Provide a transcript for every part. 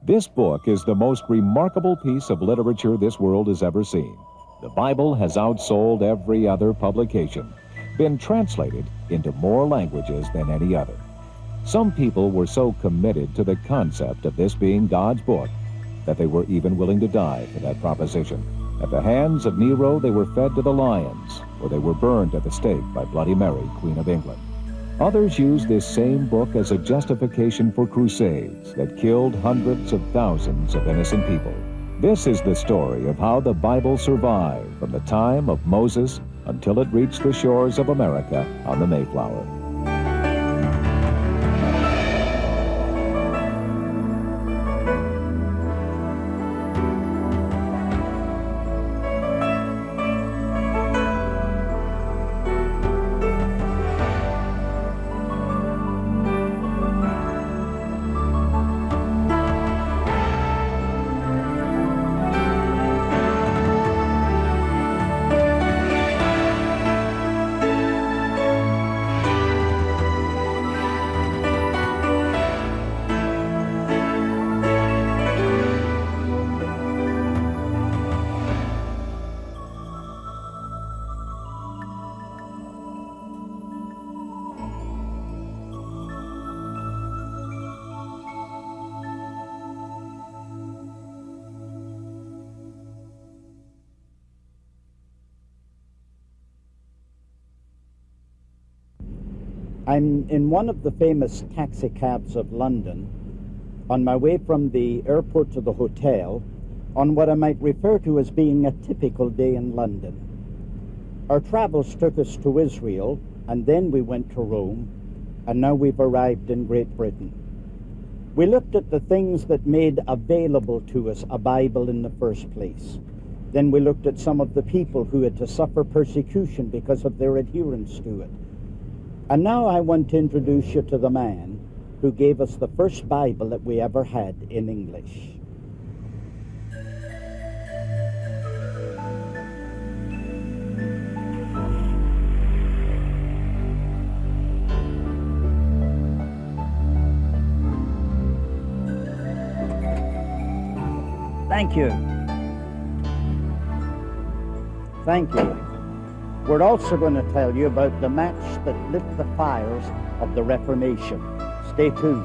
This book is the most remarkable piece of literature this world has ever seen. The Bible has outsold every other publication, been translated into more languages than any other. Some people were so committed to the concept of this being God's book that they were even willing to die for that proposition. At the hands of Nero, they were fed to the lions, or they were burned at the stake by Bloody Mary, Queen of England. Others used this same book as a justification for crusades that killed hundreds of thousands of innocent people. This is the story of how the Bible survived from the time of Moses until it reached the shores of America on the Mayflower. I'm in one of the famous taxi cabs of London, on my way from the airport to the hotel, on what I might refer to as being a typical day in London. Our travels took us to Israel, and then we went to Rome, and now we've arrived in Great Britain. We looked at the things that made available to us a Bible in the first place. Then we looked at some of the people who had to suffer persecution because of their adherence to it. And now I want to introduce you to the man who gave us the first Bible that we ever had in English. Thank you. Thank you. We're also going to tell you about the match that lit the fires of the Reformation. Stay tuned.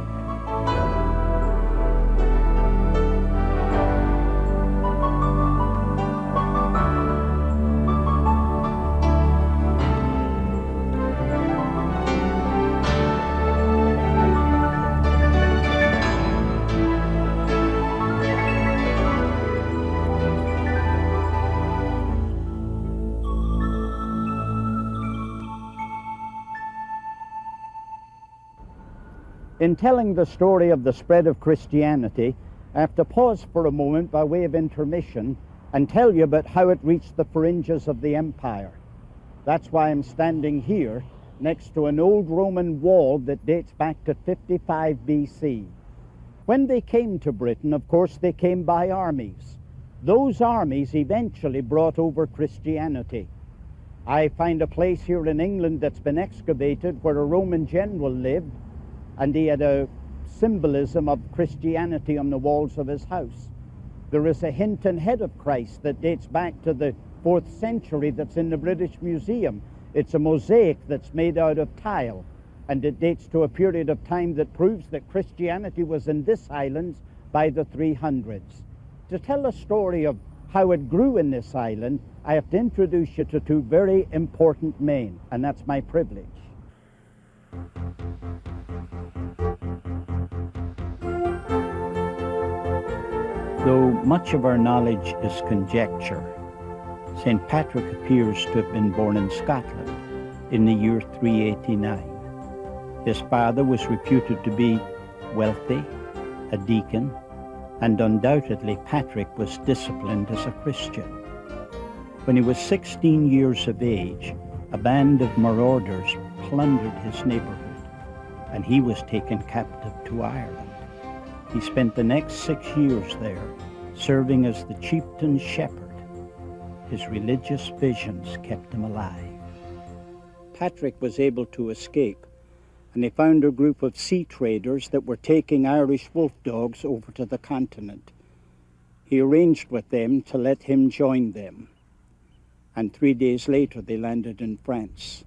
In telling the story of the spread of Christianity, I have to pause for a moment by way of intermission and tell you about how it reached the fringes of the empire. That's why I'm standing here next to an old Roman wall that dates back to 55 BC. When they came to Britain, of course, they came by armies. Those armies eventually brought over Christianity. I find a place here in England that's been excavated where a Roman general lived, and he had a symbolism of Christianity on the walls of his house. There is a Hinton head of Christ that dates back to the 4th century that's in the British Museum. It's a mosaic that's made out of tile, and it dates to a period of time that proves that Christianity was in this island by the 300s. To tell a story of how it grew in this island, I have to introduce you to two very important men, and that's my privilege. Though much of our knowledge is conjecture, St. Patrick appears to have been born in Scotland in the year 389. His father was reputed to be wealthy, a deacon, and undoubtedly Patrick was disciplined as a Christian. When he was 16 years of age, a band of marauders plundered his neighborhood, and he was taken captive to Ireland. He spent the next 6 years there, serving as the chieftain's shepherd. His religious visions kept him alive. Patrick was able to escape, and he found a group of sea traders that were taking Irish wolf dogs over to the continent. He arranged with them to let him join them, and 3 days later they landed in France.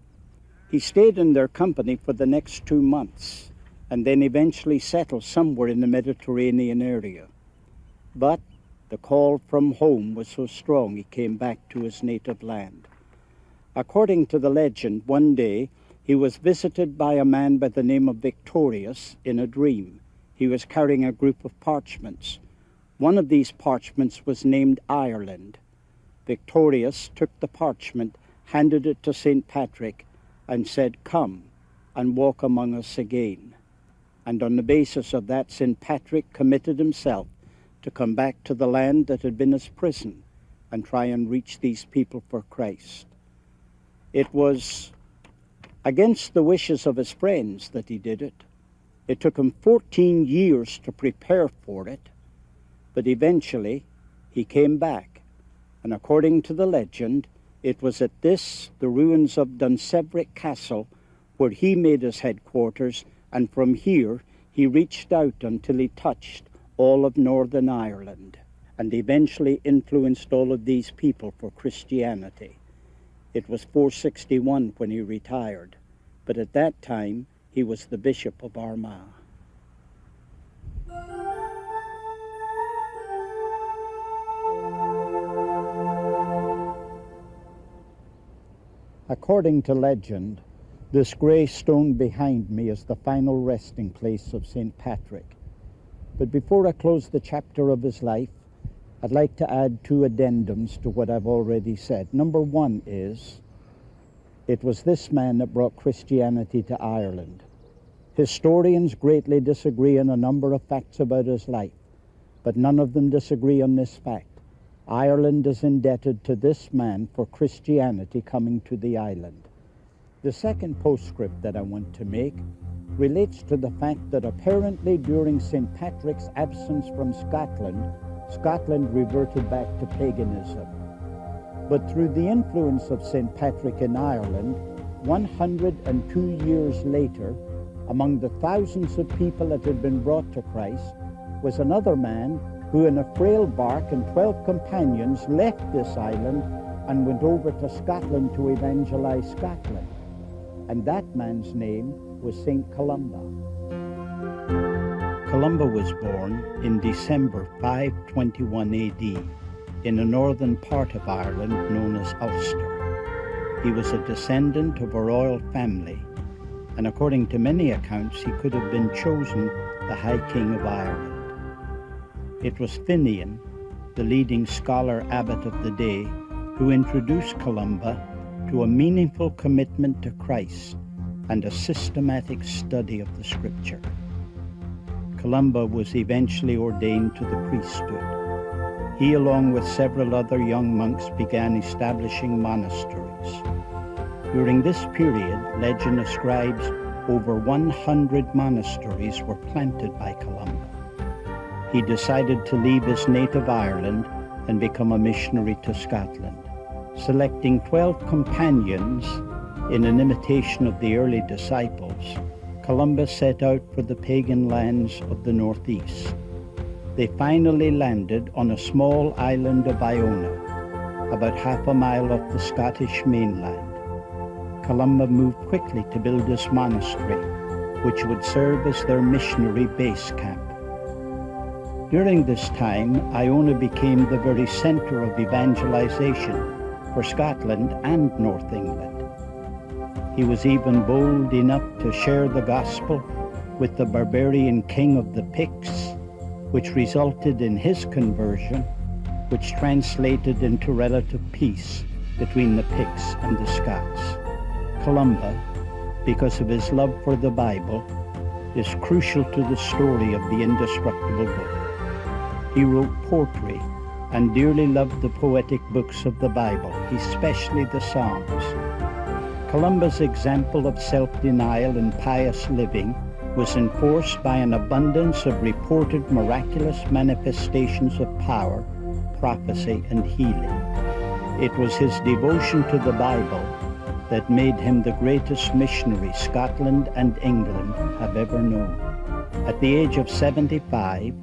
He stayed in their company for the next 2 months, and then eventually settled somewhere in the Mediterranean area. But the call from home was so strong he came back to his native land. According to the legend, one day he was visited by a man by the name of Victorious in a dream. He was carrying a group of parchments. One of these parchments was named Ireland. Victorious took the parchment, handed it to St. Patrick, and said, "Come and walk among us again." And on the basis of that, St. Patrick committed himself to come back to the land that had been his prison and try and reach these people for Christ. It was against the wishes of his friends that he did it. It took him 14 years to prepare for it, but eventually he came back. And according to the legend, it was at the ruins of Dunseverick Castle, where he made his headquarters, and from here he reached out until he touched all of Northern Ireland, and eventually influenced all of these people for Christianity. It was 461 when he retired, but at that time he was the Bishop of Armagh. According to legend, this grey stone behind me is the final resting place of St. Patrick. But before I close the chapter of his life, I'd like to add 2 addendums to what I've already said. Number 1 is, it was this man that brought Christianity to Ireland. Historians greatly disagree on a number of facts about his life, but none of them disagree on this fact. Ireland is indebted to this man for Christianity coming to the island. The second postscript that I want to make relates to the fact that apparently during St. Patrick's absence from Scotland reverted back to paganism. But through the influence of St. Patrick in Ireland, 102 years later, among the thousands of people that had been brought to Christ, was another man who in a frail bark and 12 companions left this island and went over to Scotland to evangelize Scotland. And that man's name was St. Columba. Columba was born in December 521 AD in the northern part of Ireland known as Ulster. He was a descendant of a royal family, and according to many accounts, he could have been chosen the High King of Ireland. It was Finian, the leading scholar abbot of the day, who introduced Columba to a meaningful commitment to Christ and a systematic study of the Scripture. Columba was eventually ordained to the priesthood. He, along with several other young monks, began establishing monasteries. During this period, legend ascribes over 100 monasteries were planted by Columba. He decided to leave his native Ireland and become a missionary to Scotland. Selecting 12 companions in an imitation of the early disciples, Columba set out for the pagan lands of the northeast. They finally landed on a small island of Iona, about half a mile off the Scottish mainland. Columba moved quickly to build his monastery, which would serve as their missionary base camp. During this time, Iona became the very center of evangelization for Scotland and North England. He was even bold enough to share the gospel with the barbarian king of the Picts, which resulted in his conversion, which translated into relative peace between the Picts and the Scots. Columba, because of his love for the Bible, is crucial to the story of the indestructible book. He wrote poetry and dearly loved the poetic books of the Bible, especially the Psalms. Columba's example of self-denial and pious living was enforced by an abundance of reported miraculous manifestations of power, prophecy, and healing. It was his devotion to the Bible that made him the greatest missionary Scotland and England have ever known. At the age of 75,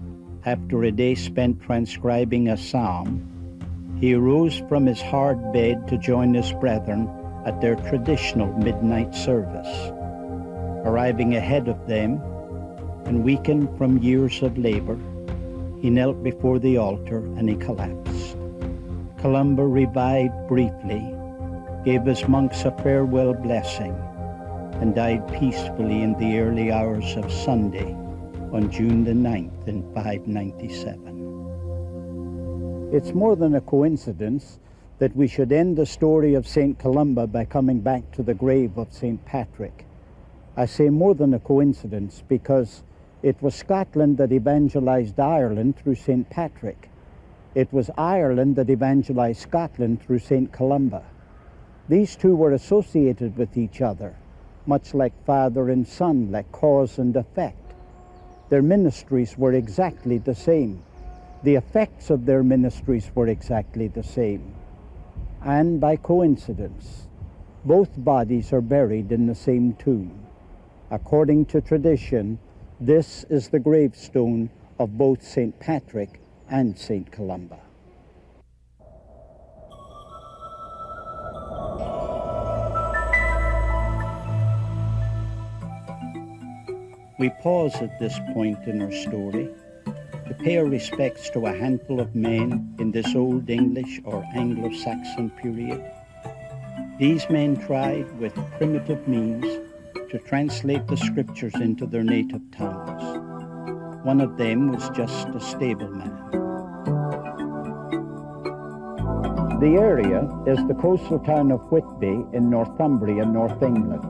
after a day spent transcribing a psalm, he arose from his hard bed to join his brethren at their traditional midnight service. Arriving ahead of them, and weakened from years of labor, he knelt before the altar and he collapsed. Columba revived briefly, gave his monks a farewell blessing, and died peacefully in the early hours of Sunday on June the 9th in 597. It's more than a coincidence that we should end the story of St. Columba by coming back to the grave of St. Patrick. I say more than a coincidence because it was Scotland that evangelized Ireland through St. Patrick. It was Ireland that evangelized Scotland through St. Columba. These two were associated with each other, much like father and son, like cause and effect. Their ministries were exactly the same. The effects of their ministries were exactly the same. And by coincidence, both bodies are buried in the same tomb. According to tradition, this is the gravestone of both St. Patrick and St. Columba. We pause at this point in our story to pay our respects to a handful of men in this Old English or Anglo-Saxon period. These men tried with primitive means to translate the scriptures into their native tongues. One of them was just a stableman. The area is the coastal town of Whitby in Northumbria, North England.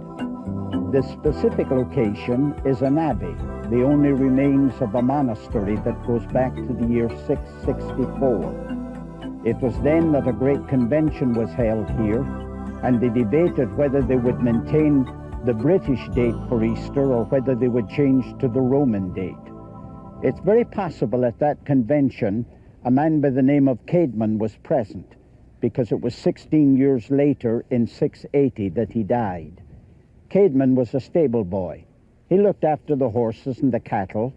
This specific location is an abbey, the only remains of a monastery that goes back to the year 664. It was then that a great convention was held here, and they debated whether they would maintain the British date for Easter or whether they would change to the Roman date. It's very possible at that convention a man by the name of Caedmon was present, because it was 16 years later in 680 that he died. Caedmon was a stable boy. He looked after the horses and the cattle,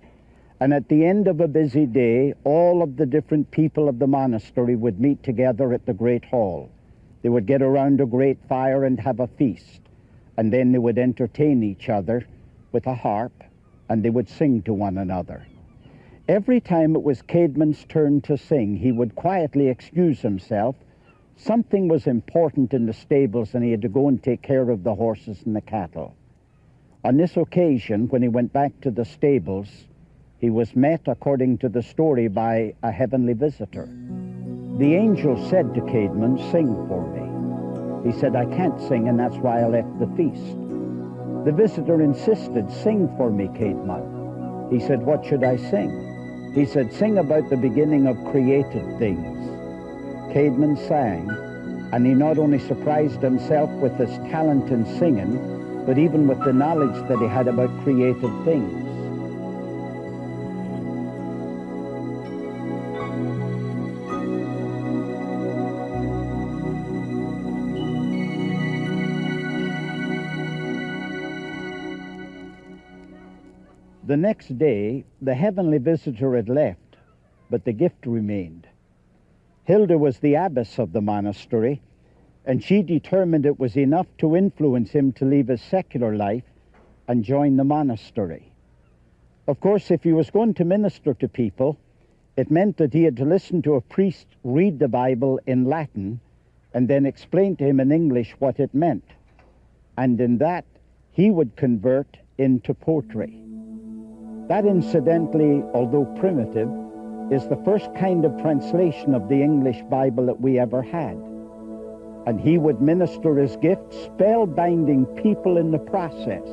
and at the end of a busy day, all of the different people of the monastery would meet together at the great hall. They would get around a great fire and have a feast, and then they would entertain each other with a harp, and they would sing to one another. Every time it was Caedmon's turn to sing, he would quietly excuse himself. Something was important in the stables, and he had to go and take care of the horses and the cattle. On this occasion, when he went back to the stables, he was met, according to the story, by a heavenly visitor. The angel said to Caedmon, "Sing for me." He said, "I can't sing, and that's why I left the feast." The visitor insisted, "Sing for me, Caedmon." He said, "What should I sing?" He said, "Sing about the beginning of created things." Caedmon sang, and he not only surprised himself with his talent in singing, but even with the knowledge that he had about created things. The next day, the heavenly visitor had left, but the gift remained. Hilda was the abbess of the monastery, and she determined it was enough to influence him to leave his secular life and join the monastery. Of course, if he was going to minister to people, it meant that he had to listen to a priest read the Bible in Latin and then explain to him in English what it meant. And in that, he would convert into poetry. That, incidentally, although primitive, is the first kind of translation of the English Bible that we ever had. And he would minister his gift, spellbinding people in the process,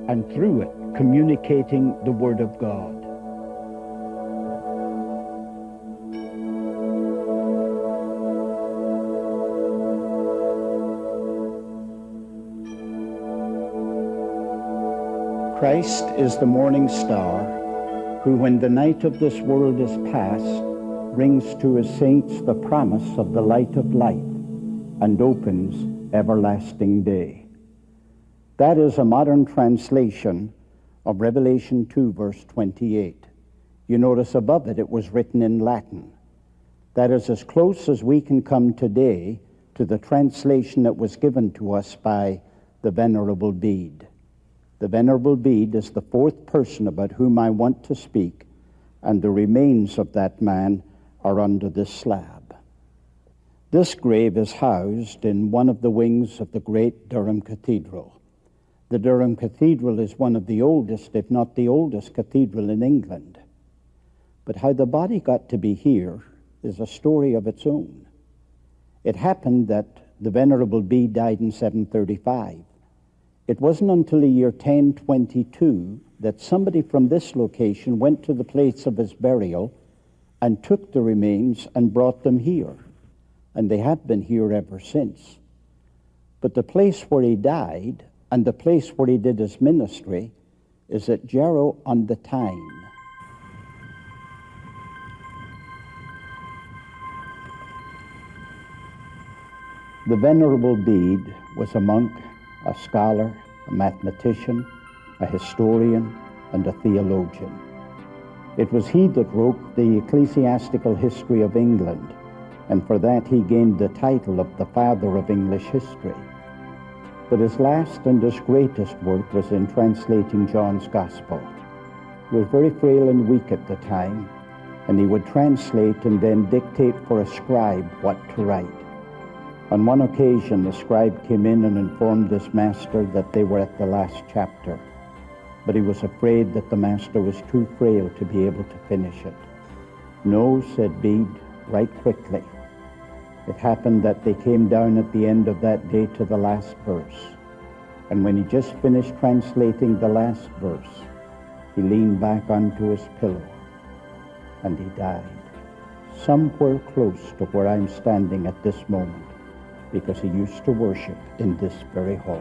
and through it, communicating the Word of God. Christ is the morning star, who, when the night of this world is past, brings to his saints the promise of the light of life, and opens everlasting day. That is a modern translation of Revelation 2, verse 28. You notice above it, it was written in Latin. That is as close as we can come today to the translation that was given to us by the Venerable Bede. The Venerable Bede is the fourth person about whom I want to speak, and the remains of that man are under this slab. This grave is housed in one of the wings of the great Durham Cathedral. The Durham Cathedral is one of the oldest, if not the oldest, cathedral in England. But how the body got to be here is a story of its own. It happened that the Venerable Bede died in 735. It wasn't until the year 1022 that somebody from this location went to the place of his burial and took the remains and brought them here. And they have been here ever since. But the place where he died and the place where he did his ministry is at Jarrow on the Tyne. The Venerable Bede was a monk, a scholar, a mathematician, a historian, and a theologian. It was he that wrote the ecclesiastical history of England, and for that he gained the title of the Father of English history. But his last and his greatest work was in translating John's Gospel. He was very frail and weak at the time, and he would translate and then dictate for a scribe what to write. On one occasion, the scribe came in and informed his master that they were at the last chapter, but he was afraid that the master was too frail to be able to finish it. "No," said Bede, "write quickly." It happened that they came down at the end of that day to the last verse, and when he just finished translating the last verse, he leaned back onto his pillow, and he died, somewhere close to where I'm standing at this moment, because he used to worship in this very hall.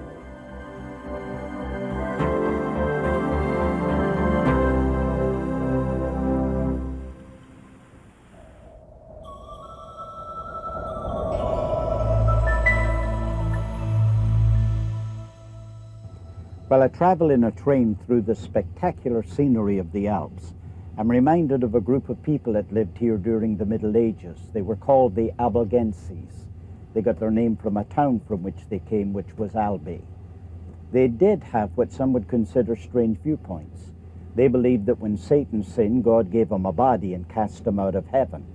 While I travel in a train through the spectacular scenery of the Alps, I'm reminded of a group of people that lived here during the Middle Ages. They were called the Albigenses. They got their name from a town from which they came, which was Albi. They did have what some would consider strange viewpoints. They believed that when Satan sinned, God gave him a body and cast him out of heaven,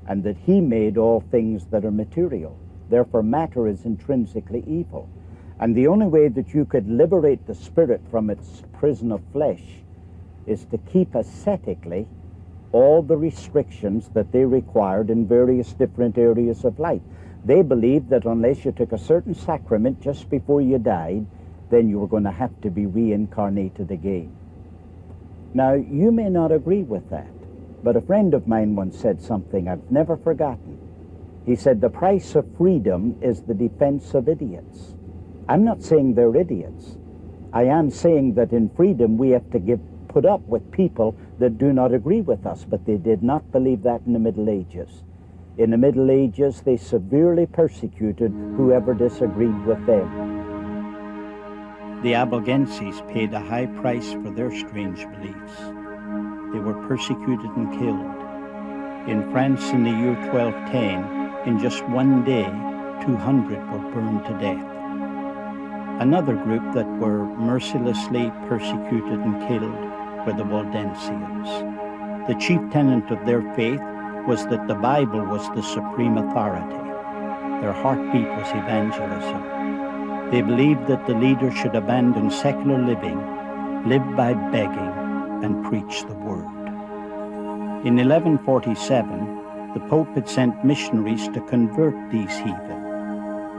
and that he made all things that are material. Therefore, matter is intrinsically evil. And the only way that you could liberate the spirit from its prison of flesh is to keep ascetically all the restrictions that they required in various different areas of life. They believed that unless you took a certain sacrament just before you died, then you were going to have to be reincarnated again. Now, you may not agree with that, but a friend of mine once said something I've never forgotten. He said, "The price of freedom is the defense of idiots." I'm not saying they're idiots. I am saying that in freedom we have to put up with people that do not agree with us, but they did not believe that in the Middle Ages. In the Middle Ages, they severely persecuted whoever disagreed with them. The Albigenses paid a high price for their strange beliefs. They were persecuted and killed. In France in the year 1210, in just one day, 200 were burned to death. Another group that were mercilessly persecuted and killed were the Waldensians. The chief tenet of their faith was that the Bible was the supreme authority. Their heartbeat was evangelism. They believed that the leader should abandon secular living, live by begging, and preach the word. In 1147, the Pope had sent missionaries to convert these heathen,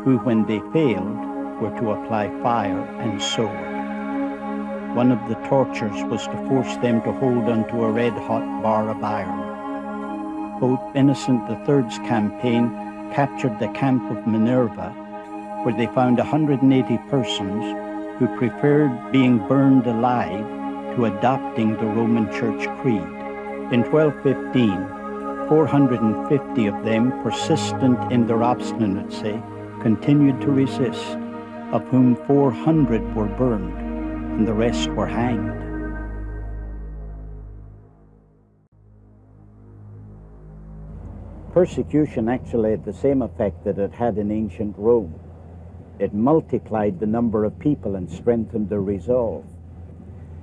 who, when they failed, were to apply fire and sword. One of the tortures was to force them to hold onto a red-hot bar of iron. Pope Innocent III's campaign captured the camp of Minerva, where they found 180 persons who preferred being burned alive to adopting the Roman Church creed. In 1215, 450 of them, persistent in their obstinacy, continued to resist, of whom 400 were burned, and the rest were hanged. Persecution actually had the same effect that it had in ancient Rome. It multiplied the number of people and strengthened their resolve.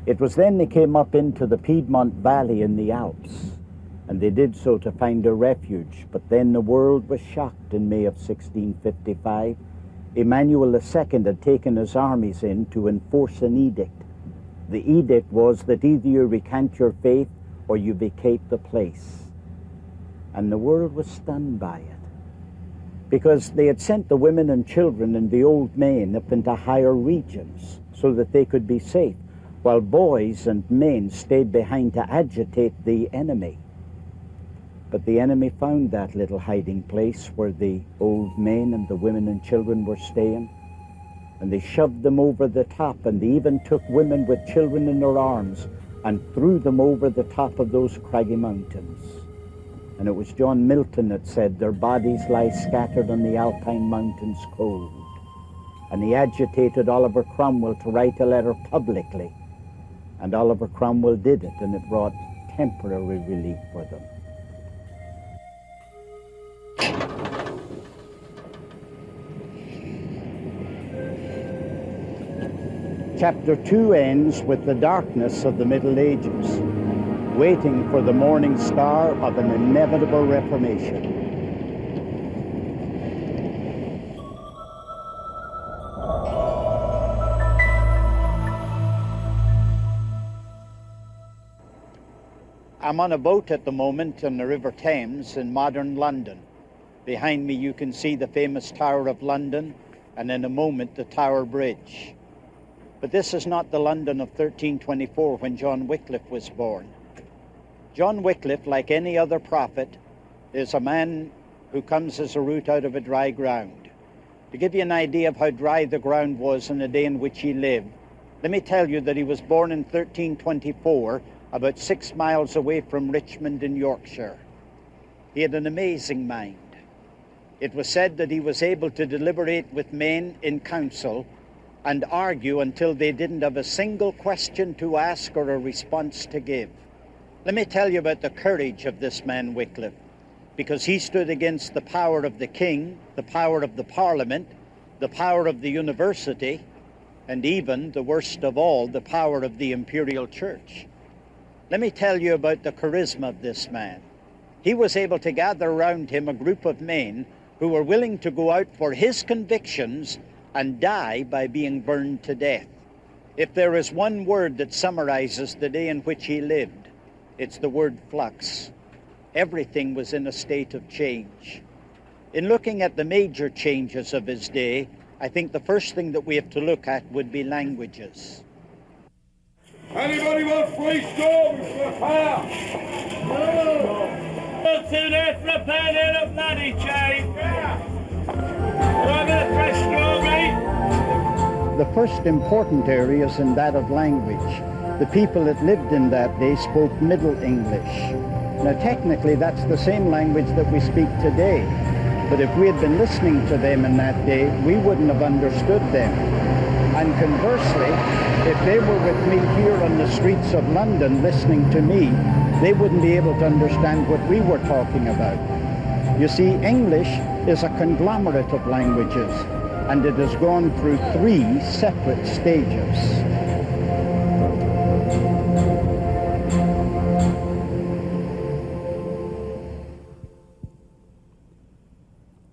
It was then they came up into the Piedmont Valley in the Alps, and they did so to find a refuge. But then the world was shocked in May of 1655. Emmanuel II had taken his armies in to enforce an edict. The edict was that either you recant your faith or you vacate the place. And the world was stunned by it, because they had sent the women and children and the old men up into higher regions so that they could be safe, while boys and men stayed behind to agitate the enemy. But the enemy found that little hiding place where the old men and the women and children were staying, and they shoved them over the top, and they even took women with children in their arms and threw them over the top of those craggy mountains. And it was John Milton that said, "Their bodies lie scattered on the Alpine mountains cold." And he agitated Oliver Cromwell to write a letter publicly. And Oliver Cromwell did it, and it brought temporary relief for them. Chapter 2 ends with the darkness of the Middle Ages, waiting for the morning star of an inevitable reformation. I'm on a boat at the moment on the River Thames in modern London. Behind me you can see the famous Tower of London, and in a moment the Tower Bridge. But this is not the London of 1324 when John Wycliffe was born. John Wycliffe, like any other prophet, is a man who comes as a root out of a dry ground. To give you an idea of how dry the ground was in the day in which he lived, let me tell you that he was born in 1324, about 6 miles away from Richmond in Yorkshire. He had an amazing mind. It was said that he was able to deliberate with men in council and argue until they didn't have a single question to ask or a response to give. Let me tell you about the courage of this man Wycliffe, because he stood against the power of the king, the power of the parliament, the power of the university, and even, the worst of all, the power of the imperial church. Let me tell you about the charisma of this man. He was able to gather around him a group of men who were willing to go out for his convictions and die by being burned to death. If there is one word that summarizes the day in which he lived, it's the word flux. Everything was in a state of change. In looking at the major changes of his day, I think the first thing that we have to look at would be languages. Anybody want free storms for fire? No! To there for a pound in a bloody chain! Want a fresh strawberry? The first important area is in that of language. The people that lived in that day spoke Middle English. Now technically that's the same language that we speak today, but if we had been listening to them in that day, we wouldn't have understood them. And conversely, if they were with me here on the streets of London listening to me, they wouldn't be able to understand what we were talking about. You see, English is a conglomerate of languages, and it has gone through 3 separate stages.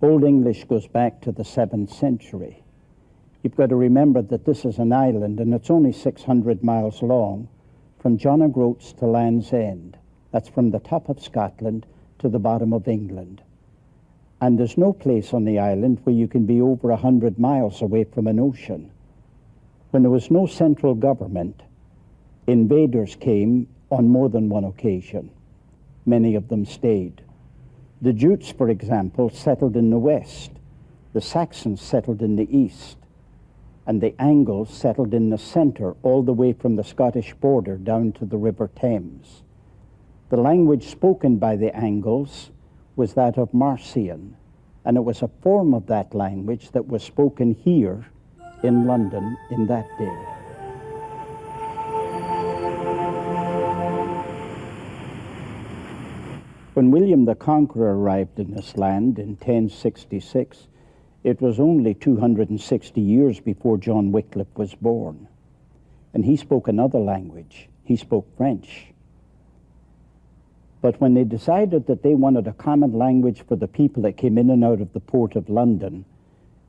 Old English goes back to the 7th century. You've got to remember that this is an island, and it's only 600 miles long, from John O'Groats to Land's End. That's from the top of Scotland to the bottom of England. And there's no place on the island where you can be over 100 miles away from an ocean. When there was no central government, invaders came on more than one occasion. Many of them stayed. The Jutes, for example, settled in the west. The Saxons settled in the east. And the Angles settled in the center, all the way from the Scottish border down to the River Thames. The language spoken by the Angles was that of Marcian, and it was a form of that language that was spoken here in London in that day. When William the Conqueror arrived in this land in 1066, it was only 260 years before John Wycliffe was born. And he spoke another language. He spoke French. But when they decided that they wanted a common language for the people that came in and out of the port of London,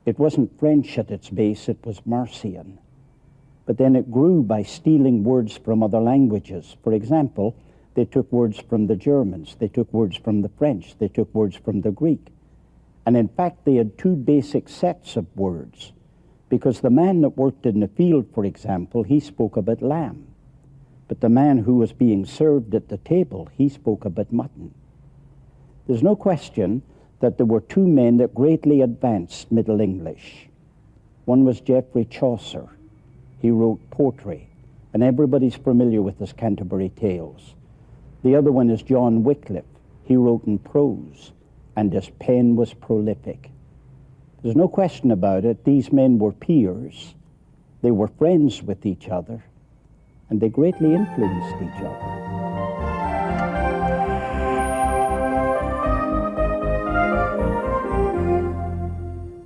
it wasn't French at its base, it was Marcian. But then it grew by stealing words from other languages. For example, they took words from the Germans, they took words from the French, they took words from the Greek. And in fact, they had two basic sets of words, because the man that worked in the field, for example, he spoke a bit lamb. But the man who was being served at the table, he spoke a bit mutton. There's no question that there were two men that greatly advanced Middle English. One was Geoffrey Chaucer. He wrote poetry, and everybody's familiar with his Canterbury Tales. The other one is John Wycliffe. He wrote in prose, and his pen was prolific. There's no question about it. These men were peers. They were friends with each other, and they greatly influenced each other.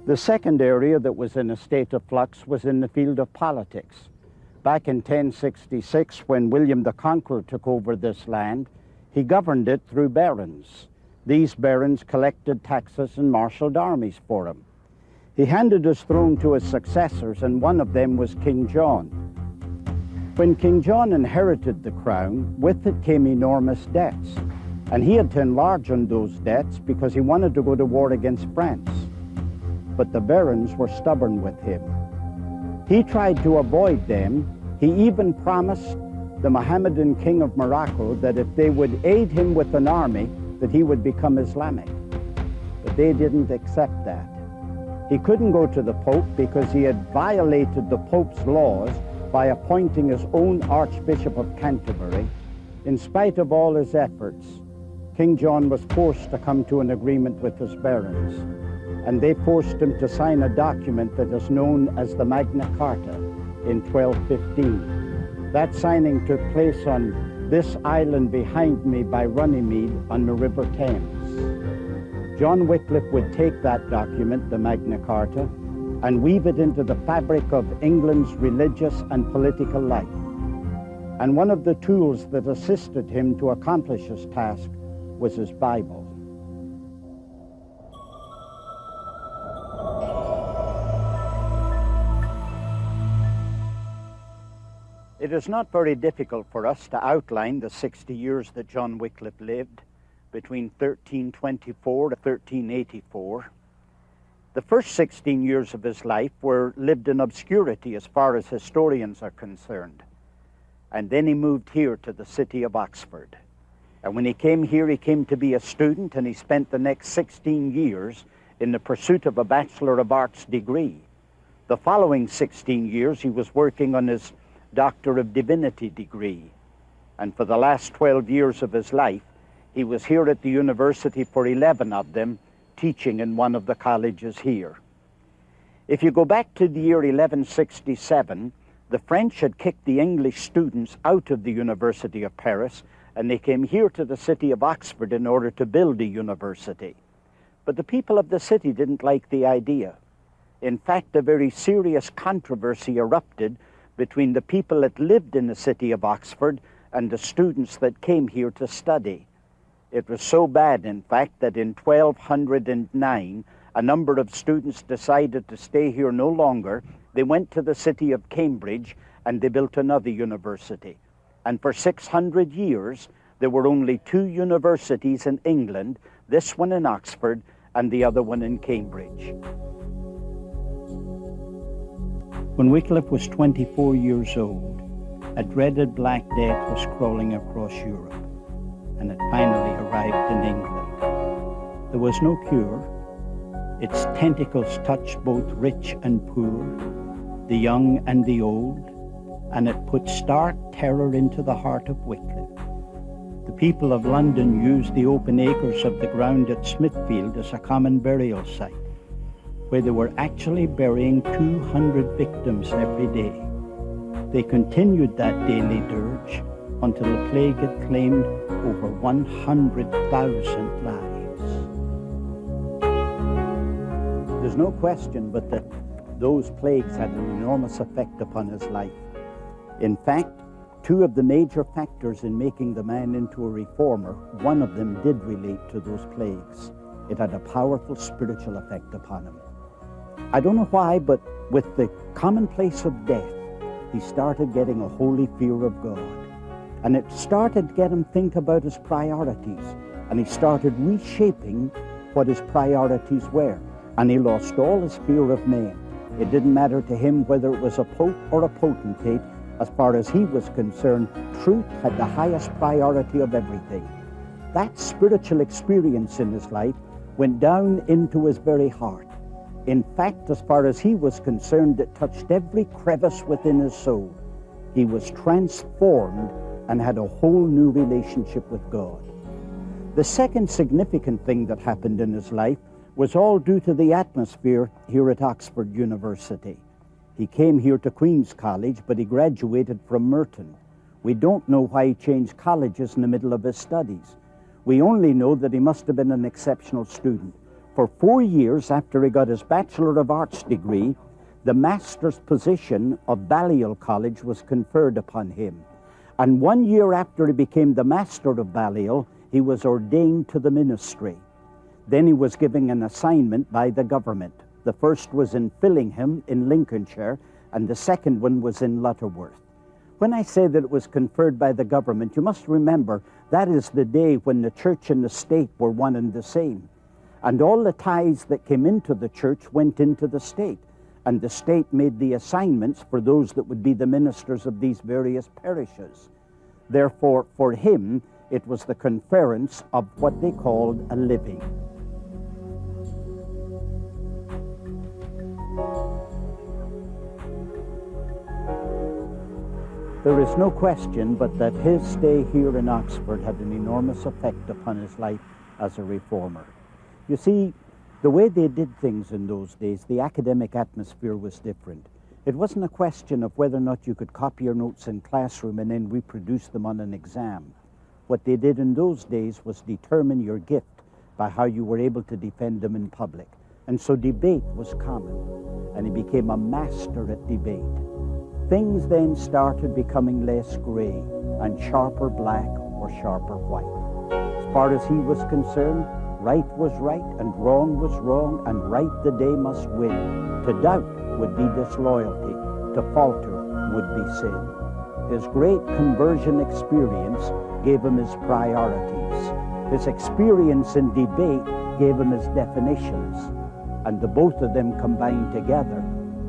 The second area that was in a state of flux was in the field of politics. Back in 1066, when William the Conqueror took over this land, he governed it through barons. These barons collected taxes and marshaled armies for him. He handed his throne to his successors, and one of them was King John. When King John inherited the crown, with it came enormous debts, and he had to enlarge on those debts because he wanted to go to war against France. But the barons were stubborn with him. He tried to avoid them. He even promised the Mohammedan king of Morocco that if they would aid him with an army, that he would become Islamic. But they didn't accept that. He couldn't go to the Pope because he had violated the Pope's laws by appointing his own Archbishop of Canterbury. In spite of all his efforts, King John was forced to come to an agreement with his barons, and they forced him to sign a document that is known as the Magna Carta in 1215. That signing took place on this island behind me by Runnymede on the River Thames. John Wycliffe would take that document, the Magna Carta, and weave it into the fabric of England's religious and political life. And one of the tools that assisted him to accomplish his task was his Bible. It is not very difficult for us to outline the 60 years that John Wycliffe lived, between 1324 to 1384. The first 16 years of his life were lived in obscurity as far as historians are concerned. And then he moved here to the city of Oxford. And when he came here, he came to be a student, and he spent the next 16 years in the pursuit of a Bachelor of Arts degree. The following 16 years, he was working on his Doctor of Divinity degree. And for the last 12 years of his life, he was here at the university for 11 of them, teaching in one of the colleges here. If you go back to the year 1167, the French had kicked the English students out of the University of Paris, and they came here to the city of Oxford in order to build a university. But the people of the city didn't like the idea. In fact, a very serious controversy erupted between the people that lived in the city of Oxford and the students that came here to study. It was so bad, in fact, that in 1209, a number of students decided to stay here no longer. They went to the city of Cambridge and they built another university. And for 600 years, there were only two universities in England, this one in Oxford and the other one in Cambridge. When Wycliffe was 24 years old, a dreaded Black Death was crawling across Europe, and it finally arrived in England. There was no cure. Its tentacles touched both rich and poor, the young and the old, and it put stark terror into the heart of Wycliffe. The people of London used the open acres of the ground at Smithfield as a common burial site, where they were actually burying 200 victims every day. They continued that daily dirge until the plague had claimed over 100,000 lives. There's no question but that those plagues had an enormous effect upon his life. In fact, two of the major factors in making the man into a reformer, one of them did relate to those plagues. It had a powerful spiritual effect upon him. I don't know why, but with the commonplace of death, he started getting a holy fear of God. And it started to get him think about his priorities. And he started reshaping what his priorities were. And he lost all his fear of men. It didn't matter to him whether it was a pope or a potentate. As far as he was concerned, truth had the highest priority of everything. That spiritual experience in his life went down into his very heart. In fact, as far as he was concerned, it touched every crevice within his soul. He was transformed and had a whole new relationship with God. The second significant thing that happened in his life was all due to the atmosphere here at Oxford University. He came here to Queen's College, but he graduated from Merton. We don't know why he changed colleges in the middle of his studies. We only know that he must have been an exceptional student. For 4 years after he got his Bachelor of Arts degree, the master's position of Balliol College was conferred upon him. And 1 year after he became the master of Balliol, he was ordained to the ministry. Then he was given an assignment by the government. The first was in Fillingham in Lincolnshire, and the second one was in Lutterworth. When I say that it was conferred by the government, you must remember that is the day when the church and the state were one and the same. And all the tithes that came into the church went into the state. And the state made the assignments for those that would be the ministers of these various parishes. Therefore, for him, it was the conference of what they called a living. There is no question but that his stay here in Oxford had an enormous effect upon his life as a reformer. You see, the way they did things in those days, the academic atmosphere was different. It wasn't a question of whether or not you could copy your notes in classroom and then reproduce them on an exam. What they did in those days was determine your gift by how you were able to defend them in public. And so debate was common, and he became a master at debate. Things then started becoming less gray and sharper black or sharper white. As far as he was concerned, right was right and wrong was wrong, and right the day must win. To doubt would be disloyalty, to falter would be sin. His great conversion experience gave him his priorities. His experience in debate gave him his definitions, and the both of them combined together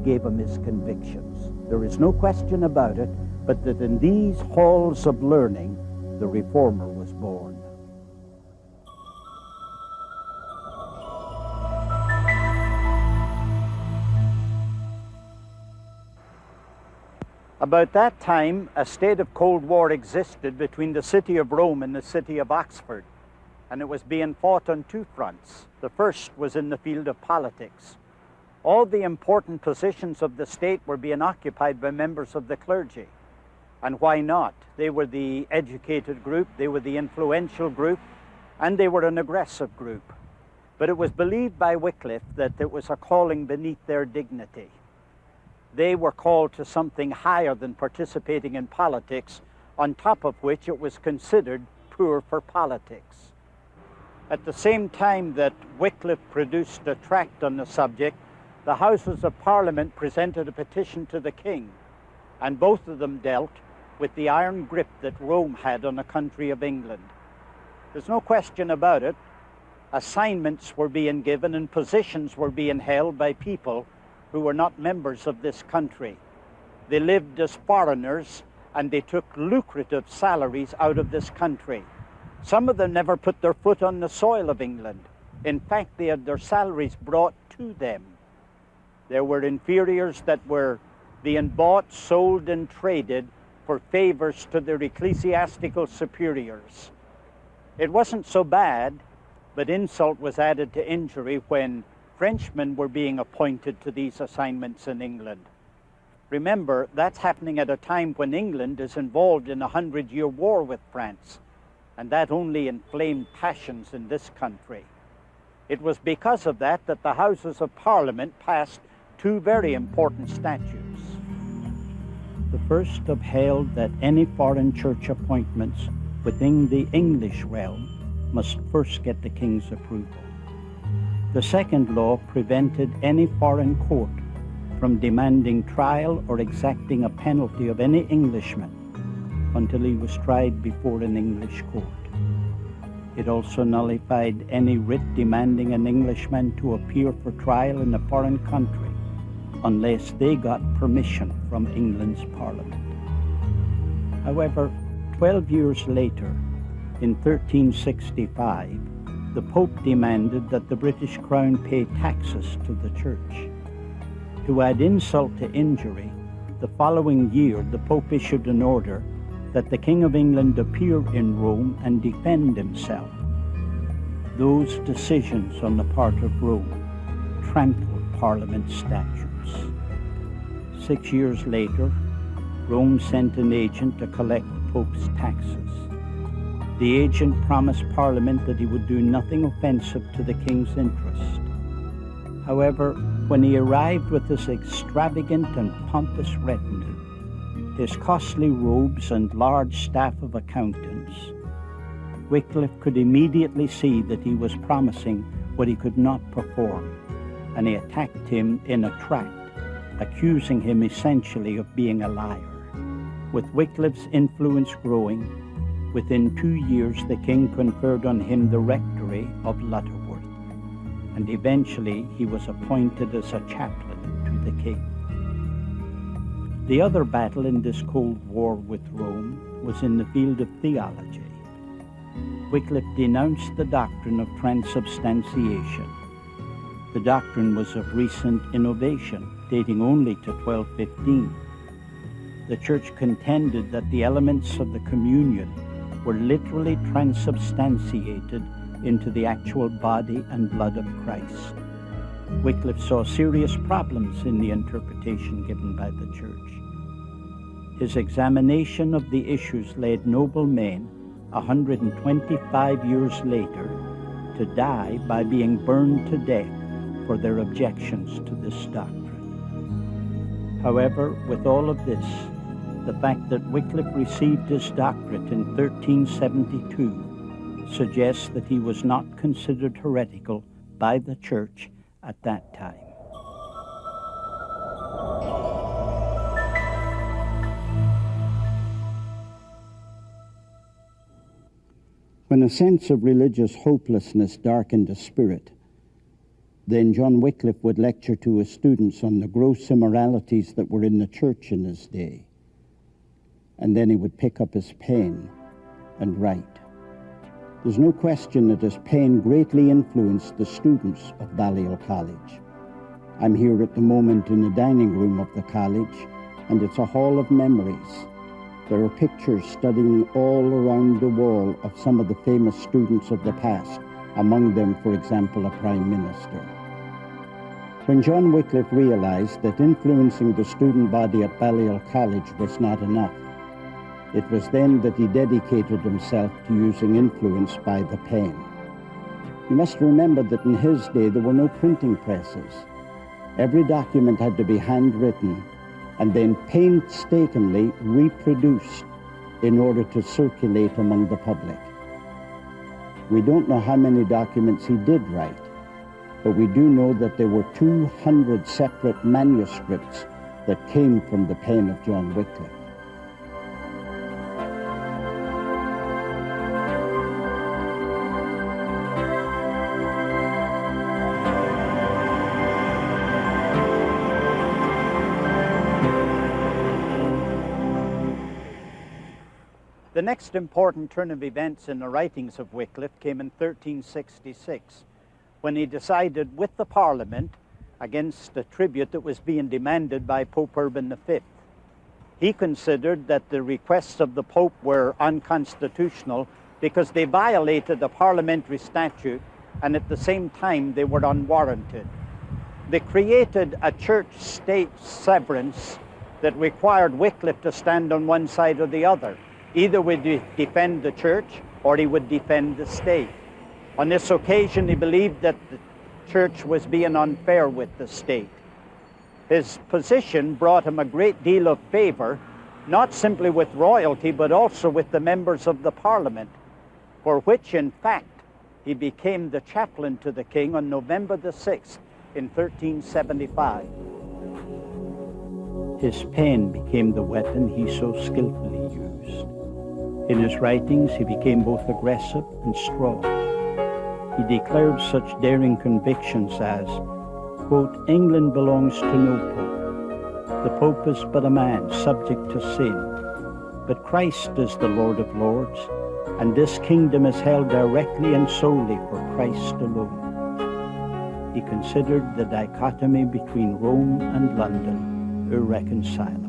gave him his convictions. There is no question about it, but that in these halls of learning, the reformer was born. About that time, a state of Cold War existed between the city of Rome and the city of Oxford, and it was being fought on two fronts. The first was in the field of politics. All the important positions of the state were being occupied by members of the clergy. And why not? They were the educated group, they were the influential group, and they were an aggressive group. But it was believed by Wycliffe that it was a calling beneath their dignity. They were called to something higher than participating in politics, on top of which it was considered poor for politics. At the same time that Wycliffe produced a tract on the subject, the Houses of Parliament presented a petition to the king, and both of them dealt with the iron grip that Rome had on the country of England. There's no question about it. Assignments were being given and positions were being held by people who were not members of this country. They lived as foreigners and they took lucrative salaries out of this country. Some of them never put their foot on the soil of England. In fact, they had their salaries brought to them. There were inferiors that were being bought, sold, and traded for favors to their ecclesiastical superiors. It wasn't so bad, but insult was added to injury when Frenchmen were being appointed to these assignments in England. Remember, that's happening at a time when England is involved in a 100-year war with France, and that only inflamed passions in this country. It was because of that that the Houses of Parliament passed two very important statutes. The first upheld that any foreign church appointments within the English realm must first get the King's approval. The second law prevented any foreign court from demanding trial or exacting a penalty of any Englishman until he was tried before an English court. It also nullified any writ demanding an Englishman to appear for trial in a foreign country unless they got permission from England's Parliament. However, 12 years later, in 1365, the Pope demanded that the British Crown pay taxes to the Church. To add insult to injury, the following year the Pope issued an order that the King of England appear in Rome and defend himself. Those decisions on the part of Rome trampled Parliament statutes. 6 years later, Rome sent an agent to collect the Pope's taxes. The agent promised Parliament that he would do nothing offensive to the King's interest. However, when he arrived with his extravagant and pompous retinue, his costly robes and large staff of accountants, Wycliffe could immediately see that he was promising what he could not perform, and he attacked him in a tract, accusing him essentially of being a liar. With Wycliffe's influence growing, within 2 years the king conferred on him the rectory of Lutterworth, and eventually he was appointed as a chaplain to the king. The other battle in this Cold War with Rome was in the field of theology. Wycliffe denounced the doctrine of transubstantiation. The doctrine was of recent innovation, dating only to 1215. The church contended that the elements of the communion were literally transubstantiated into the actual body and blood of Christ. Wycliffe saw serious problems in the interpretation given by the church. His examination of the issues led noble men 125 years later to die by being burned to death for their objections to this doctrine. However, with all of this, the fact that Wycliffe received his doctorate in 1372 suggests that he was not considered heretical by the church at that time. When a sense of religious hopelessness darkened his spirit, then John Wycliffe would lecture to his students on the gross immoralities that were in the church in his day. And then he would pick up his pen and write. There's no question that his pen greatly influenced the students of Balliol College. I'm here at the moment in the dining room of the college, and it's a hall of memories. There are pictures studying all around the wall of some of the famous students of the past, among them, for example, a prime minister. When John Wycliffe realized that influencing the student body at Balliol College was not enough, it was then that he dedicated himself to using influence by the pen. You must remember that in his day there were no printing presses. Every document had to be handwritten and then painstakingly reproduced in order to circulate among the public. We don't know how many documents he did write, but we do know that there were 200 separate manuscripts that came from the pen of John Wycliffe. The next important turn of events in the writings of Wycliffe came in 1366, when he decided with the Parliament against the tribute that was being demanded by Pope Urban V. He considered that the requests of the Pope were unconstitutional because they violated the parliamentary statute, and at the same time they were unwarranted. They created a church-state severance that required Wycliffe to stand on one side or the other. Either would he defend the church or he would defend the state. On this occasion, he believed that the church was being unfair with the state. His position brought him a great deal of favor, not simply with royalty, but also with the members of the parliament, for which, in fact, he became the chaplain to the king on November the 6th in 1375. His pen became the weapon he so skillfully used. In his writings, he became both aggressive and strong. He declared such daring convictions as, quote, "England belongs to no pope. The pope is but a man subject to sin. But Christ is the Lord of lords, and this kingdom is held directly and solely for Christ alone." He considered the dichotomy between Rome and London irreconcilable.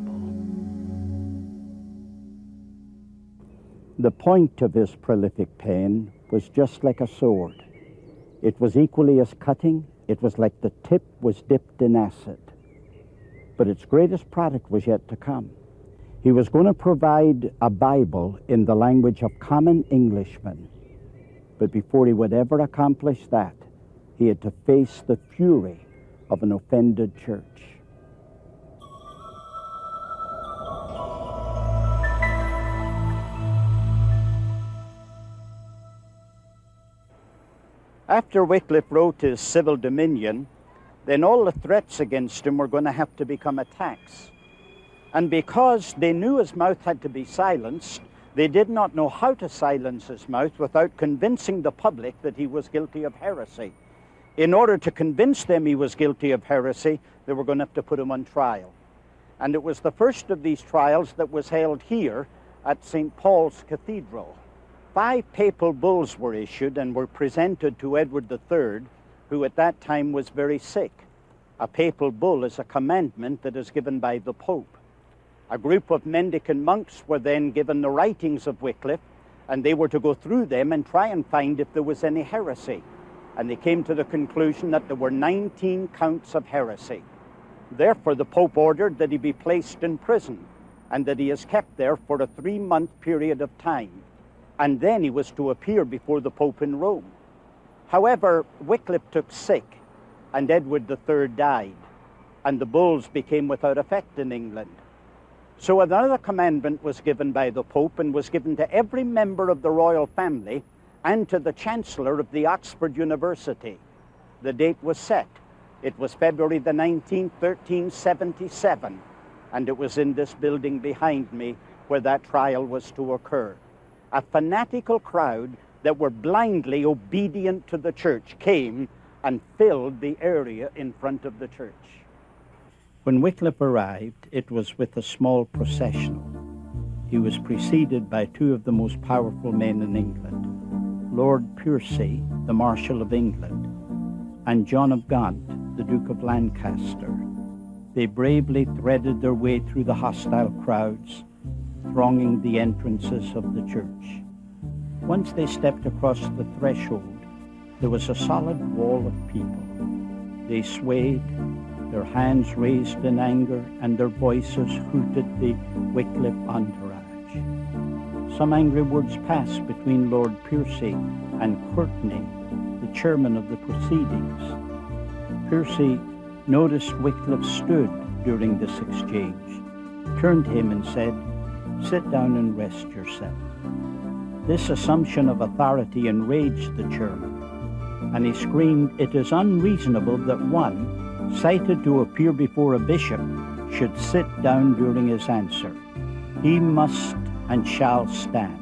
The point of his prolific pen was just like a sword. It was equally as cutting. It was like the tip was dipped in acid. But its greatest product was yet to come. He was going to provide a Bible in the language of common Englishmen. But before he would ever accomplish that, he had to face the fury of an offended church. After Wycliffe wrote his Civil Dominion, then all the threats against him were going to have to become attacks. And because they knew his mouth had to be silenced, they did not know how to silence his mouth without convincing the public that he was guilty of heresy. In order to convince them he was guilty of heresy, they were going to have to put him on trial. And it was the first of these trials that was held here at St. Paul's Cathedral. 5 papal bulls were issued and were presented to Edward III, who at that time was very sick. A papal bull is a commandment that is given by the Pope. A group of mendicant monks were then given the writings of Wycliffe, and they were to go through them and try and find if there was any heresy. And they came to the conclusion that there were 19 counts of heresy. Therefore, the Pope ordered that he be placed in prison, and that he is kept there for a 3-month period of time. And then he was to appear before the Pope in Rome. However, Wycliffe took sick, and Edward III died, and the bulls became without effect in England. So another commandment was given by the Pope and was given to every member of the royal family and to the Chancellor of the Oxford University. The date was set. It was February the 19th, 1377, and it was in this building behind me where that trial was to occur. A fanatical crowd that were blindly obedient to the church came and filled the area in front of the church. When Wycliffe arrived, it was with a small processional. He was preceded by 2 of the most powerful men in England, Lord Piercy, the Marshal of England, and John of Gaunt, the Duke of Lancaster. They bravely threaded their way through the hostile crowds, thronging the entrances of the church. Once they stepped across the threshold, there was a solid wall of people. They swayed, their hands raised in anger, and their voices hooted the Wycliffe entourage. Some angry words passed between Lord Piercy and Courtney, the chairman of the proceedings. Piercy noticed Wycliffe stood during this exchange, turned to him and said, "Sit down and rest yourself." This assumption of authority enraged the chairman, and he screamed, "It is unreasonable that one, cited to appear before a bishop, should sit down during his answer. He must and shall stand."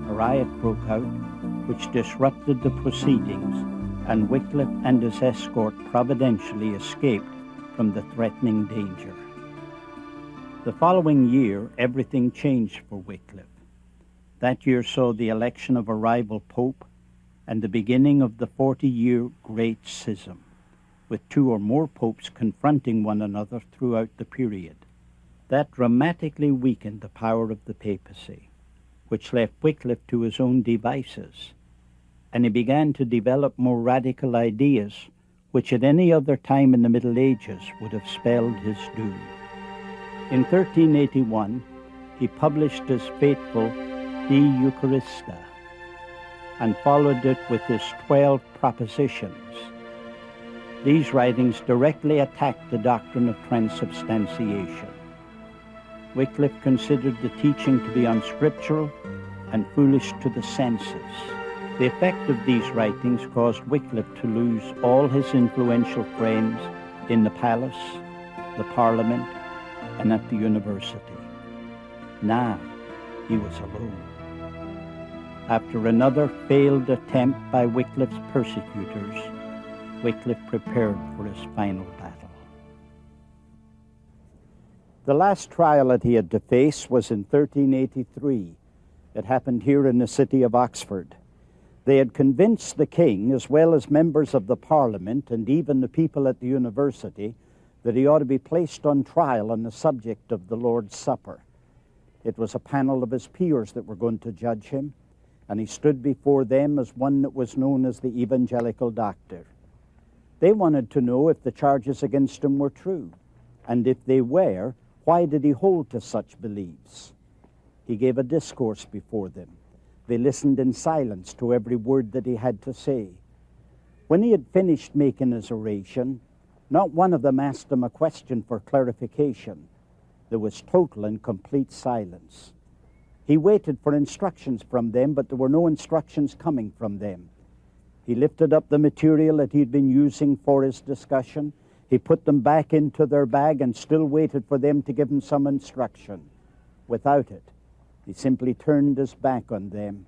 A riot broke out, which disrupted the proceedings, and Wycliffe and his escort providentially escaped from the threatening danger. The following year, everything changed for Wycliffe. That year saw the election of a rival pope and the beginning of the 40-year Great Schism, with 2 or more popes confronting one another throughout the period. That dramatically weakened the power of the papacy. which left Wycliffe to his own devices, and he began to develop more radical ideas which at any other time in the Middle Ages would have spelled his doom. In 1381, he published his fateful De Eucharista and followed it with his 12 propositions. These writings directly attacked the doctrine of transubstantiation. Wycliffe considered the teaching to be unscriptural and foolish to the senses. The effect of these writings caused Wycliffe to lose all his influential friends in the palace, the parliament, and at the university. Now he was alone. After another failed attempt by Wycliffe's persecutors, Wycliffe prepared for his final battle. The last trial that he had to face was in 1383. It happened here in the city of Oxford. They had convinced the king, as well as members of the parliament and even the people at the university, that he ought to be placed on trial on the subject of the Lord's Supper. It was a panel of his peers that were going to judge him, and he stood before them as one that was known as the evangelical doctor. They wanted to know if the charges against him were true, and if they were, why did he hold to such beliefs? He gave a discourse before them. They listened in silence to every word that he had to say. When he had finished making his oration, not one of them asked him a question for clarification. There was total and complete silence. He waited for instructions from them, but there were no instructions coming from them. He lifted up the material that he'd been using for his discussion. He put them back into their bag and still waited for them to give him some instruction. Without it, he simply turned his back on them,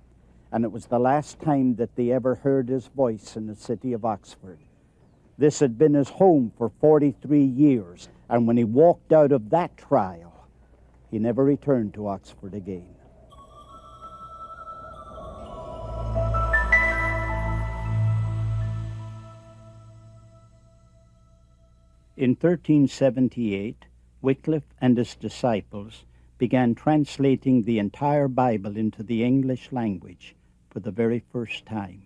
and it was the last time that they ever heard his voice in the city of Oxford. This had been his home for 43 years, and when he walked out of that trial, he never returned to Oxford again. In 1378, Wycliffe and his disciples began translating the entire Bible into the English language for the very first time.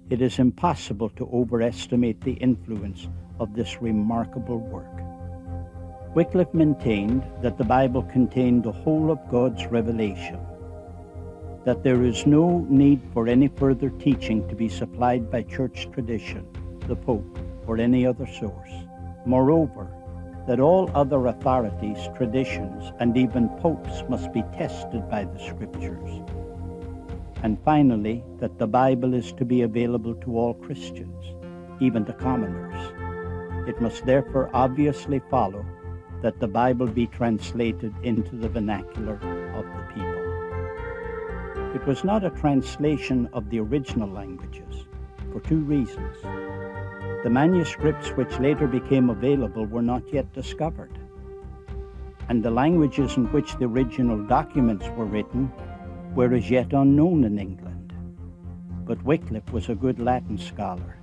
It is impossible to overestimate the influence of this remarkable work. Wycliffe maintained that the Bible contained the whole of God's revelation, that there is no need for any further teaching to be supplied by church tradition, the Pope, or any other source. Moreover, that all other authorities, traditions, and even popes must be tested by the Scriptures. And finally, that the Bible is to be available to all Christians, even to commoners. It must therefore obviously follow that the Bible be translated into the vernacular of the people. It was not a translation of the original languages, for two reasons. The manuscripts which later became available were not yet discovered, and the languages in which the original documents were written were as yet unknown in England. But Wycliffe was a good Latin scholar,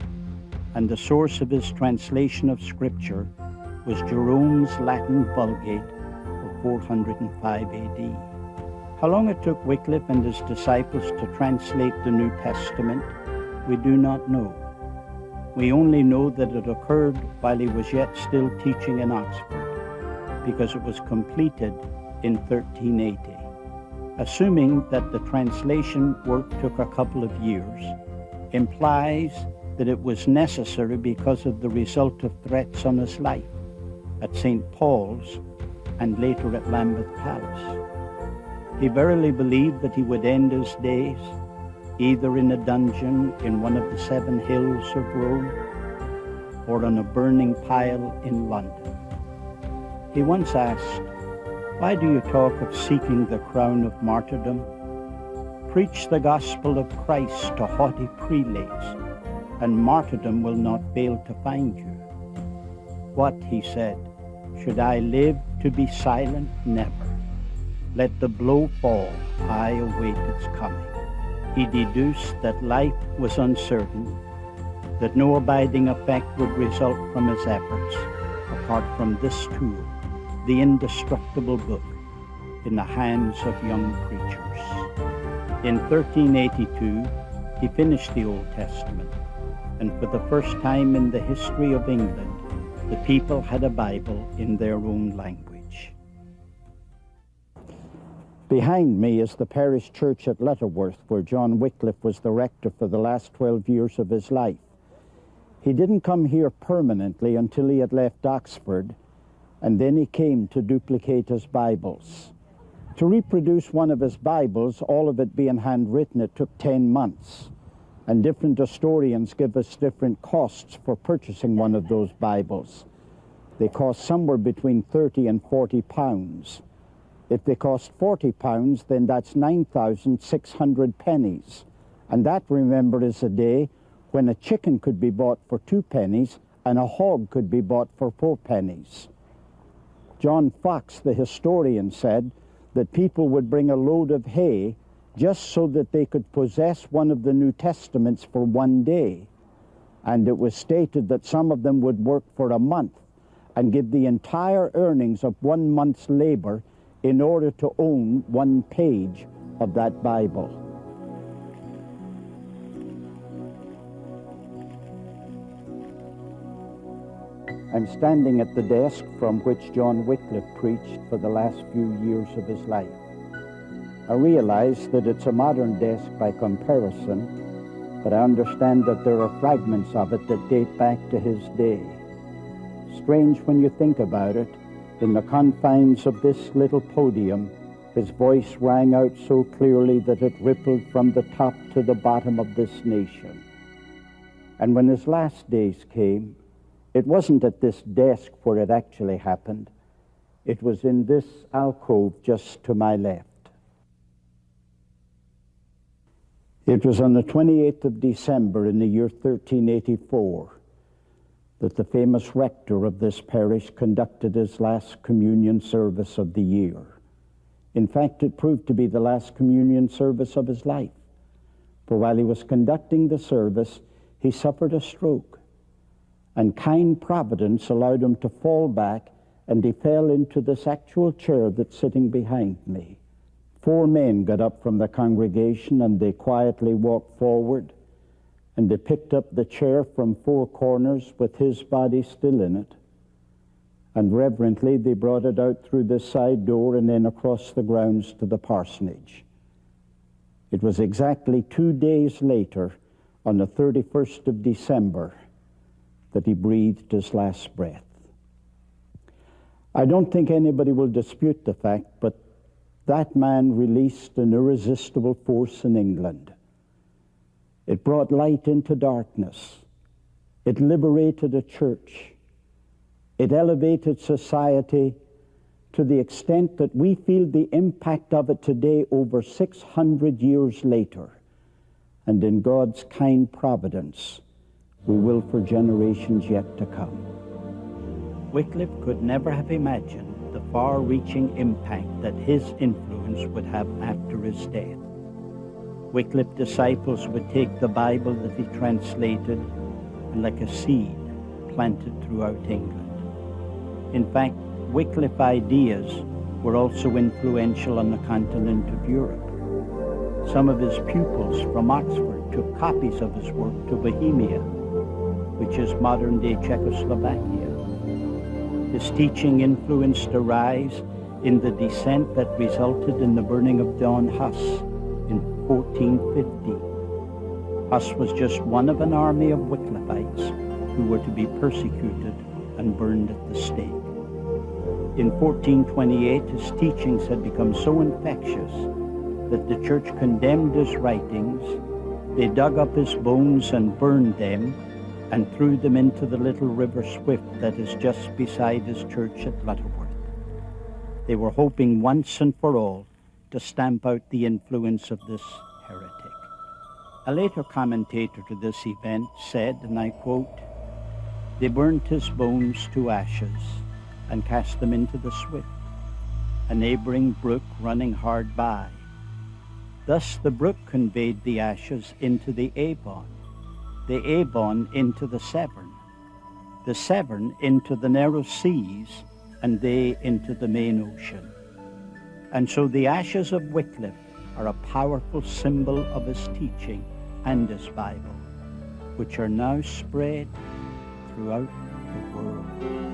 and the source of his translation of Scripture was Jerome's Latin Vulgate of 405 AD. How long it took Wycliffe and his disciples to translate the New Testament, we do not know. We only know that it occurred while he was yet still teaching in Oxford, because it was completed in 1380. Assuming that the translation work took a couple of years implies that it was necessary because of the result of threats on his life at St. Paul's and later at Lambeth Palace. He verily believed that he would end his days either in a dungeon in one of the 7 hills of Rome or on a burning pile in London. He once asked, "Why do you talk of seeking the crown of martyrdom? Preach the gospel of Christ to haughty prelates, and martyrdom will not fail to find you." "What," he said, "should I live to be silent? Never. Let the blow fall, I await its coming." He deduced that life was uncertain, that no abiding effect would result from his efforts, apart from this tool, the indestructible book, in the hands of young preachers. In 1382, he finished the Old Testament, and for the first time in the history of England, the people had a Bible in their own language. Behind me is the parish church at Lutterworth, where John Wycliffe was the rector for the last 12 years of his life. He didn't come here permanently until he had left Oxford, and then he came to duplicate his Bibles. To reproduce one of his Bibles, all of it being handwritten, it took 10 months. And different historians give us different costs for purchasing one of those Bibles. They cost somewhere between 30 and 40 pounds. If they cost 40 pounds, then that's 9,600 pennies. And that, remember, is a day when a chicken could be bought for 2 pennies and a hog could be bought for 4 pennies. John Fox, the historian, said that people would bring a load of hay just so that they could possess one of the New Testaments for one day. And it was stated that some of them would work for a month and give the entire earnings of 1 month's labor in order to own 1 page of that Bible. I'm standing at the desk from which John Wycliffe preached for the last few years of his life. I realize that it's a modern desk by comparison, but I understand that there are fragments of it that date back to his day. Strange when you think about it, in the confines of this little podium, his voice rang out so clearly that it rippled from the top to the bottom of this nation. And when his last days came, it wasn't at this desk where it actually happened. It was in this alcove just to my left. It was on the 28th of December in the year 1384 that the famous rector of this parish conducted his last communion service of the year. In fact, it proved to be the last communion service of his life. For while he was conducting the service, he suffered a stroke, and kind providence allowed him to fall back, and he fell into this actual chair that's sitting behind me. 4 men got up from the congregation, and they quietly walked forward, and they picked up the chair from 4 corners with his body still in it, and reverently they brought it out through this side door and then across the grounds to the parsonage. It was exactly 2 days later, on the 31st of December, that he breathed his last breath. I don't think anybody will dispute the fact, but that man released an irresistible force in England. It brought light into darkness. It liberated a church. It elevated society to the extent that we feel the impact of it today over 600 years later. And in God's kind providence, we will for generations yet to come. Wycliffe could never have imagined the far-reaching impact that his influence would have after his death. Wycliffe disciples would take the Bible that he translated and, like a seed, plant it throughout England. In fact, Wycliffe ideas were also influential on the continent of Europe. Some of his pupils from Oxford took copies of his work to Bohemia, which is modern-day Czechoslovakia. His teaching influenced a rise in the dissent that resulted in the burning of Don Huss in 1450. Huss was just one of an army of Wycliffites who were to be persecuted and burned at the stake. In 1428, his teachings had become so infectious that the church condemned his writings. They dug up his bones and burned them and threw them into the little river Swift that is just beside his church at Lutterworth. They were hoping once and for all to stamp out the influence of this heretic. A later commentator to this event said, and I quote, "They burnt his bones to ashes and cast them into the Swift, a neighboring brook running hard by. Thus the brook conveyed the ashes into the Avon into the Severn into the narrow seas, and they into the main ocean. And so the ashes of Wycliffe are a powerful symbol of his teaching and his Bible, which are now spread throughout the world.